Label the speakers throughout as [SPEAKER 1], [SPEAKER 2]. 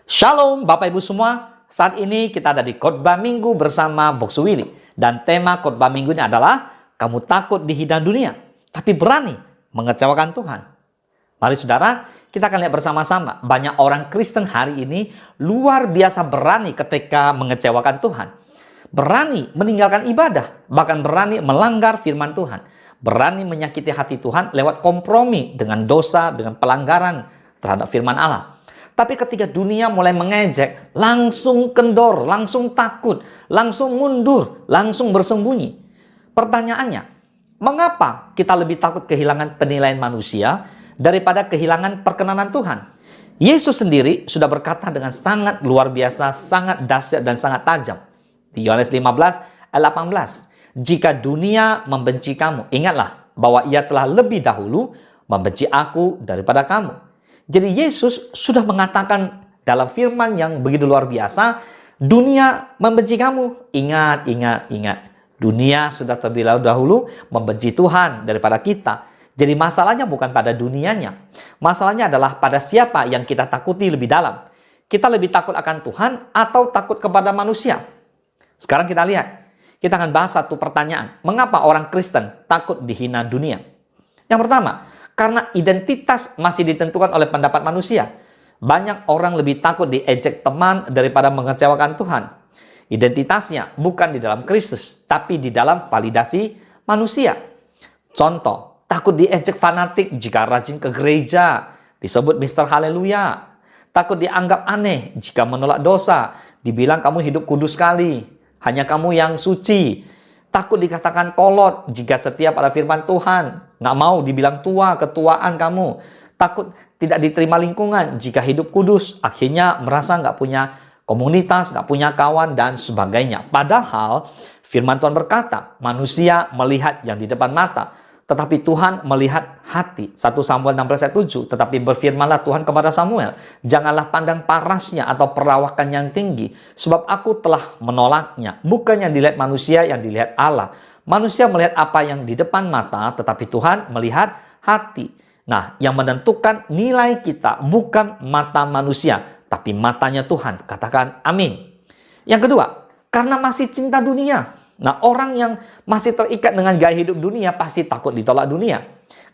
[SPEAKER 1] Shalom Bapak Ibu semua, saat ini kita ada di khotbah minggu bersama Boksu Willy. Dan tema khotbah minggu ini adalah kamu takut dihina dunia, tapi berani mengecewakan Tuhan. Mari saudara, kita akan lihat bersama-sama. Banyak orang Kristen hari ini luar biasa berani ketika mengecewakan Tuhan. Berani meninggalkan ibadah, bahkan berani melanggar firman Tuhan. Berani menyakiti hati Tuhan lewat kompromi dengan dosa, dengan pelanggaran terhadap firman Allah. Tapi ketika dunia mulai mengejek, langsung kendor, langsung takut, langsung mundur, langsung bersembunyi. Pertanyaannya, mengapa kita lebih takut kehilangan penilaian manusia daripada kehilangan perkenanan Tuhan? Yesus sendiri sudah berkata dengan sangat luar biasa, sangat dahsyat dan sangat tajam. Di Yohanes 15 ayat 18, jika dunia membenci kamu, ingatlah bahwa ia telah lebih dahulu membenci aku daripada kamu. Jadi Yesus sudah mengatakan dalam firman yang begitu luar biasa, dunia membenci kamu. Ingat, ingat, ingat. Dunia sudah terlebih dahulu membenci Tuhan daripada kita. Jadi masalahnya bukan pada dunianya. Masalahnya adalah pada siapa yang kita takuti lebih dalam. Kita lebih takut akan Tuhan atau takut kepada manusia? Sekarang kita lihat. Kita akan bahas satu pertanyaan. Mengapa orang Kristen takut dihina dunia? Yang pertama, karena identitas masih ditentukan oleh pendapat manusia. Banyak orang lebih takut diejek teman daripada mengecewakan Tuhan. Identitasnya bukan di dalam Kristus, tapi di dalam validasi manusia. Contoh, takut diejek fanatik jika rajin ke gereja, disebut Mr. Haleluya. Takut dianggap aneh jika menolak dosa, dibilang kamu hidup kudus sekali, hanya kamu yang suci. Takut dikatakan kolot jika setia pada firman Tuhan. Nggak mau dibilang tua, ketuaan kamu. Takut tidak diterima lingkungan jika hidup kudus. Akhirnya merasa nggak punya komunitas, nggak punya kawan, dan sebagainya. Padahal firman Tuhan berkata, manusia melihat yang di depan mata, tetapi Tuhan melihat hati. 1 Samuel 16 ayat 7. Tetapi berfirmanlah Tuhan kepada Samuel, janganlah pandang parasnya atau perawakan yang tinggi, sebab aku telah menolaknya. Bukan yang dilihat manusia, yang dilihat Allah. Manusia melihat apa yang di depan mata, tetapi Tuhan melihat hati. Nah, yang menentukan nilai kita bukan mata manusia, tapi matanya Tuhan. Katakan amin. Yang kedua, karena masih cinta dunia. Nah, orang yang masih terikat dengan gaya hidup dunia pasti takut ditolak dunia.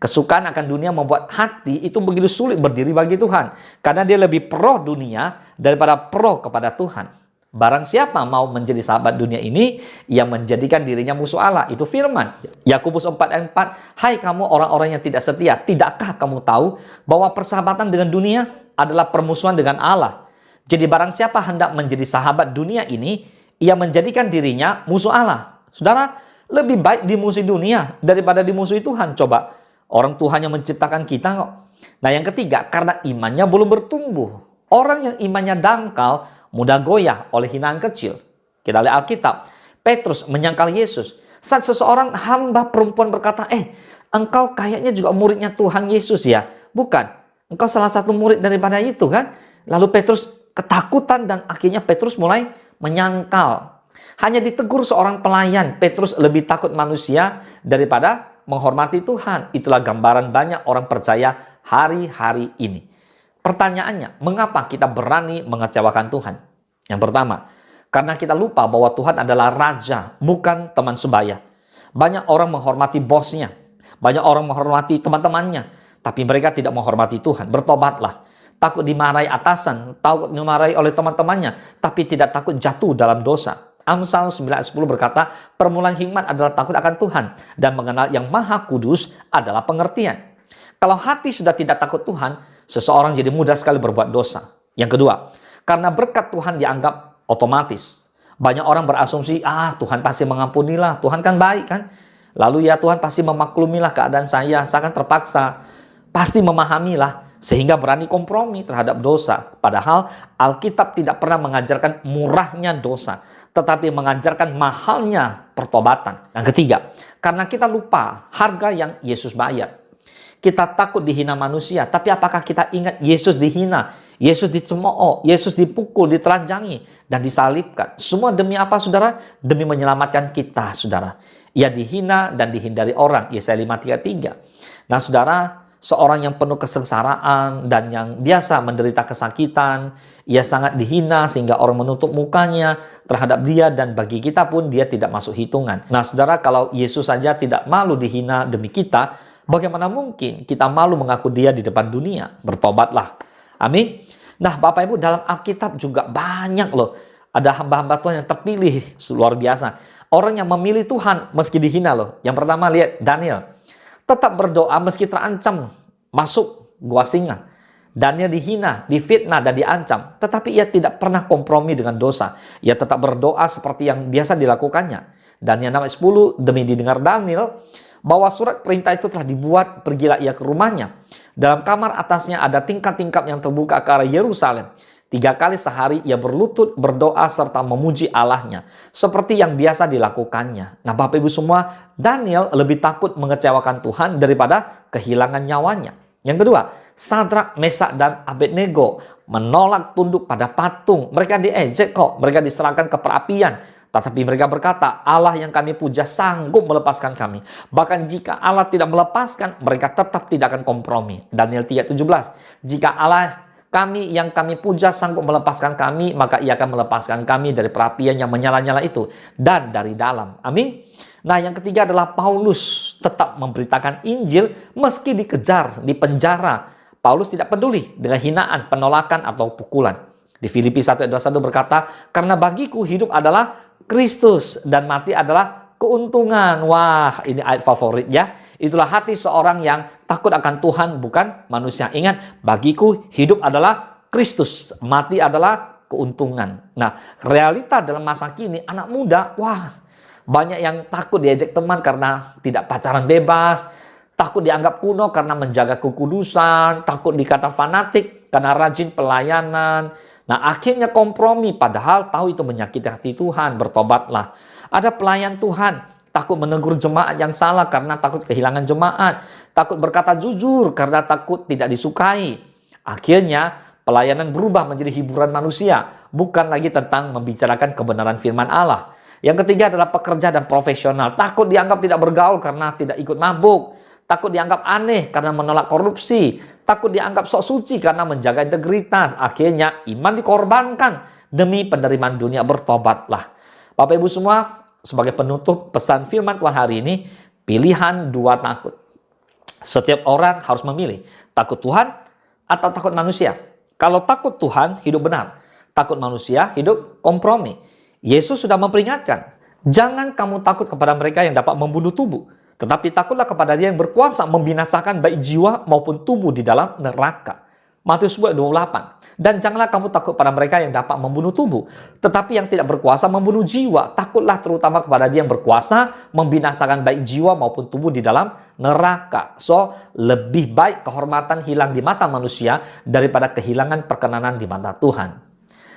[SPEAKER 1] Kesukaan akan dunia membuat hati itu begitu sulit berdiri bagi Tuhan. Karena dia lebih pro dunia daripada pro kepada Tuhan. Barang siapa mau menjadi sahabat dunia ini, ia menjadikan dirinya musuh Allah. Itu firman. Yakobus 4 ayat 4, hai kamu orang-orang yang tidak setia, tidakkah kamu tahu bahwa persahabatan dengan dunia adalah permusuhan dengan Allah? Jadi barang siapa hendak menjadi sahabat dunia ini, ia menjadikan dirinya musuh Allah. Saudara, lebih baik dimusuhi dunia daripada dimusuhi Tuhan. Coba, orang Tuhan yang menciptakan kita kok. Nah, yang ketiga, karena imannya belum bertumbuh. Orang yang imannya dangkal, mudah goyah oleh hinaan kecil. Kita lihat Alkitab. Petrus menyangkal Yesus. Saat seseorang hamba perempuan berkata, engkau kayaknya juga muridnya Tuhan Yesus ya? Bukan. Engkau salah satu murid daripada itu kan? Lalu Petrus ketakutan dan akhirnya Petrus mulai menyangkal. Hanya ditegur seorang pelayan, Petrus lebih takut manusia daripada menghormati Tuhan. Itulah gambaran banyak orang percaya hari-hari ini. Pertanyaannya, mengapa kita berani mengecewakan Tuhan? Yang pertama, karena kita lupa bahwa Tuhan adalah raja, bukan teman sebaya. Banyak orang menghormati bosnya, banyak orang menghormati teman-temannya, tapi mereka tidak menghormati Tuhan. Bertobatlah. Takut dimarahi atasan, takut dimarahi oleh teman-temannya, tapi tidak takut jatuh dalam dosa. Amsal 9:10 berkata, permulaan hikmat adalah takut akan Tuhan, dan mengenal yang maha kudus adalah pengertian. Kalau hati sudah tidak takut Tuhan, seseorang jadi mudah sekali berbuat dosa. Yang kedua, karena berkat Tuhan dianggap otomatis. Banyak orang berasumsi, Tuhan pasti mengampunilah, Tuhan kan baik kan. Lalu ya Tuhan pasti memaklumilah keadaan saya akan terpaksa. Pasti memahamilah, sehingga berani kompromi terhadap dosa. Padahal Alkitab tidak pernah mengajarkan murahnya dosa, tetapi mengajarkan mahalnya pertobatan. Yang ketiga, karena kita lupa harga yang Yesus bayar. Kita takut dihina manusia, tapi apakah kita ingat Yesus dihina, Yesus dicemooh, Yesus dipukul, ditelanjangi, dan disalibkan. Semua demi apa, saudara? Demi menyelamatkan kita, saudara. Ia dihina dan dihindari orang, Yesaya 5:3. Nah, saudara, seorang yang penuh kesengsaraan dan yang biasa menderita kesakitan. Ia sangat dihina sehingga orang menutup mukanya terhadap dia, dan bagi kita pun dia tidak masuk hitungan. Nah saudara, kalau Yesus saja tidak malu dihina demi kita, bagaimana mungkin kita malu mengaku dia di depan dunia? Bertobatlah. Amin. Nah Bapak Ibu, dalam Alkitab juga banyak loh. Ada hamba-hamba Tuhan yang terpilih luar biasa. Orang yang memilih Tuhan meski dihina loh. Yang pertama lihat Daniel. Tetap berdoa meski terancam masuk gua singa. Daniel dihina, difitnah, dan diancam. Tetapi ia tidak pernah kompromi dengan dosa. Ia tetap berdoa seperti yang biasa dilakukannya. Daniel 6:10, demi didengar Daniel bahwa surat perintah itu telah dibuat, pergilah ia ke rumahnya. Dalam kamar atasnya ada tingkap-tingkap yang terbuka ke arah Yerusalem. 3 kali sehari ia berlutut, berdoa, serta memuji Allahnya. Seperti yang biasa dilakukannya. Nah Bapak Ibu semua, Daniel lebih takut mengecewakan Tuhan daripada kehilangan nyawanya. Yang kedua, Sadrak, Mesak, dan Abednego menolak tunduk pada patung. Mereka diejek kok, mereka diserahkan ke perapian. Tetapi mereka berkata, Allah yang kami puja sanggup melepaskan kami. Bahkan jika Allah tidak melepaskan, mereka tetap tidak akan kompromi. Daniel 3:17, jika Allah kami yang kami puja sanggup melepaskan kami, maka ia akan melepaskan kami dari perapian yang menyala-nyala itu dan dari dalam. Amin. Nah yang ketiga adalah Paulus tetap memberitakan Injil meski dikejar, dipenjara. Paulus tidak peduli dengan hinaan, penolakan, atau pukulan. Di Filipi 1:21 berkata, karena bagiku hidup adalah Kristus dan mati adalah keuntungan. Wah, ini ayat favorit ya. Itulah hati seorang yang takut akan Tuhan, bukan manusia. Ingat, bagiku hidup adalah Kristus, mati adalah keuntungan. Nah, realita dalam masa kini, anak muda, wah, banyak yang takut diajak teman karena tidak pacaran bebas, takut dianggap kuno karena menjaga kekudusan, takut dikata fanatik karena rajin pelayanan. Nah, akhirnya kompromi, padahal tahu itu menyakiti hati Tuhan. Bertobatlah. Ada pelayan Tuhan takut menegur jemaat yang salah karena takut kehilangan jemaat. Takut berkata jujur karena takut tidak disukai. Akhirnya pelayanan berubah menjadi hiburan manusia. Bukan lagi tentang membicarakan kebenaran firman Allah. Yang ketiga adalah pekerja dan profesional. Takut dianggap tidak bergaul karena tidak ikut mabuk. Takut dianggap aneh karena menolak korupsi. Takut dianggap sok suci karena menjaga integritas. Akhirnya iman dikorbankan demi penerimaan dunia. Bertobatlah. Bapak Ibu semua, sebagai penutup pesan firman Tuhan hari ini, pilihan dua takut. Setiap orang harus memilih takut Tuhan atau takut manusia. Kalau takut Tuhan, hidup benar. Takut manusia, hidup kompromi. Yesus sudah memperingatkan, jangan kamu takut kepada mereka yang dapat membunuh tubuh, tetapi takutlah kepada Dia yang berkuasa membinasakan baik jiwa maupun tubuh di dalam neraka. Matius 28. Dan janganlah kamu takut pada mereka yang dapat membunuh tubuh, tetapi yang tidak berkuasa membunuh jiwa. Takutlah terutama kepada Dia yang berkuasa membinasakan baik jiwa maupun tubuh di dalam neraka. So, lebih baik kehormatan hilang di mata manusia daripada kehilangan perkenanan di mata Tuhan.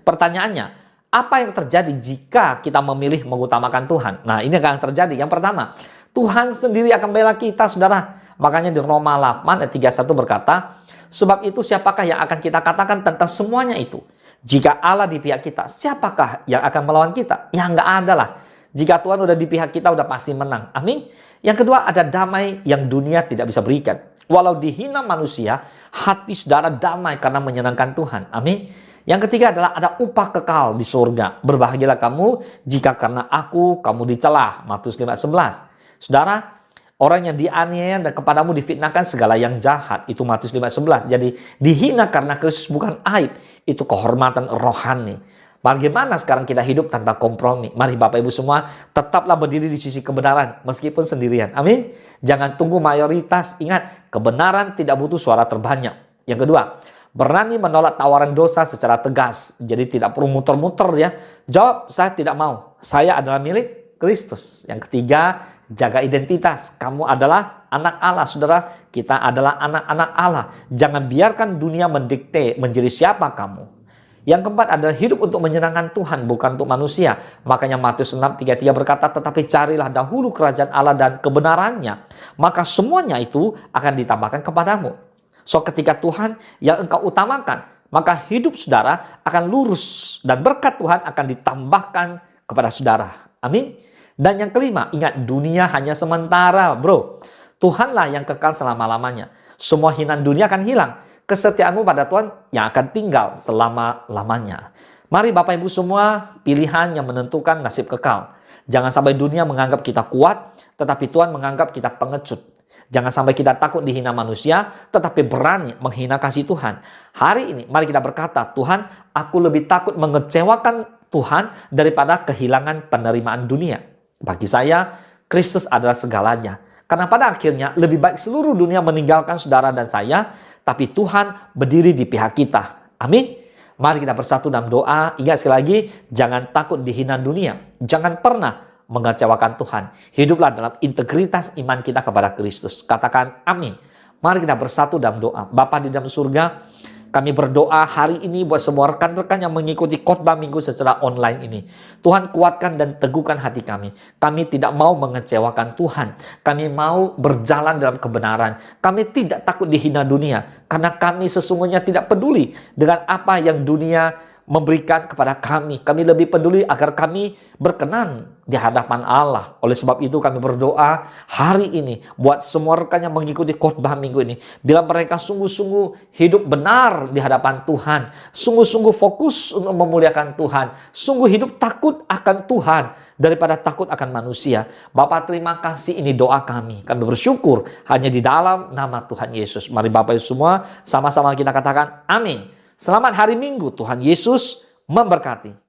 [SPEAKER 1] Pertanyaannya, apa yang terjadi jika kita memilih mengutamakan Tuhan? Nah, ini akan terjadi. Yang pertama, Tuhan sendiri akan bela kita, saudara. Makanya di Roma 8 ayat 31 berkata, sebab itu siapakah yang akan kita katakan tentang semuanya itu? Jika Allah di pihak kita, siapakah yang akan melawan kita? Ya nggak ada lah. Jika Tuhan udah di pihak kita, udah pasti menang. Amin. Yang kedua, ada damai yang dunia tidak bisa berikan. Walau dihina manusia, hati saudara damai karena menyenangkan Tuhan. Amin. Yang ketiga adalah ada upah kekal di surga. Berbahagialah kamu jika karena aku kamu dicelah. Matius 5:11. Saudara, orang yang dianiaya dan kepadamu difitnahkan segala yang jahat. Itu Matius 5:11. Jadi dihina karena Kristus bukan aib. Itu kehormatan rohani. Bagaimana sekarang kita hidup tanpa kompromi? Mari Bapak Ibu semua tetaplah berdiri di sisi kebenaran meskipun sendirian. Amin. Jangan tunggu mayoritas. Ingat, kebenaran tidak butuh suara terbanyak. Yang kedua, berani menolak tawaran dosa secara tegas. Jadi tidak perlu muter-muter ya. Jawab, saya tidak mau. Saya adalah milik Kristus. Yang ketiga, jaga identitas. Kamu adalah anak Allah, saudara. Kita adalah anak-anak Allah. Jangan biarkan dunia mendikte menjadi siapa kamu. Yang keempat adalah hidup untuk menyenangkan Tuhan, bukan untuk manusia. Makanya Matius 6:33 berkata, tetapi carilah dahulu kerajaan Allah dan kebenarannya, maka semuanya itu akan ditambahkan kepadamu. So ketika Tuhan yang engkau utamakan, maka hidup saudara akan lurus dan berkat Tuhan akan ditambahkan kepada saudara. Amin. Dan yang kelima, ingat dunia hanya sementara, bro. Tuhanlah yang kekal selama-lamanya. Semua hinaan dunia akan hilang. Kesetiaanmu pada Tuhan yang akan tinggal selama-lamanya. Mari Bapak Ibu semua, pilihan yang menentukan nasib kekal. Jangan sampai dunia menganggap kita kuat, tetapi Tuhan menganggap kita pengecut. Jangan sampai kita takut dihina manusia, tetapi berani menghina kasih Tuhan. Hari ini, mari kita berkata, Tuhan, aku lebih takut mengecewakan Tuhan daripada kehilangan penerimaan dunia. Bagi saya, Kristus adalah segalanya. Karena pada akhirnya, lebih baik seluruh dunia meninggalkan saudara dan saya, tapi Tuhan berdiri di pihak kita. Amin. Mari kita bersatu dalam doa. Ingat sekali lagi, jangan takut dihina dunia. Jangan pernah mengecewakan Tuhan. Hiduplah dalam integritas iman kita kepada Kristus. Katakan amin. Mari kita bersatu dalam doa. Bapa di dalam surga, kami berdoa hari ini buat semua rekan-rekan yang mengikuti khotbah minggu secara online ini. Tuhan kuatkan dan teguhkan hati kami. Kami tidak mau mengecewakan Tuhan. Kami mau berjalan dalam kebenaran. Kami tidak takut dihina dunia. Karena kami sesungguhnya tidak peduli dengan apa yang dunia memberikan kepada kami. Kami lebih peduli agar kami berkenan di hadapan Allah. Oleh sebab itu kami berdoa hari ini buat semua rekan yang mengikuti khotbah minggu ini. Bila mereka sungguh-sungguh hidup benar di hadapan Tuhan. Sungguh-sungguh fokus untuk memuliakan Tuhan. Sungguh hidup takut akan Tuhan daripada takut akan manusia. Bapak terima kasih, ini doa kami. Kami bersyukur hanya di dalam nama Tuhan Yesus. Mari Bapak Ibu semua sama-sama kita katakan amin. Selamat hari Minggu, Tuhan Yesus memberkati.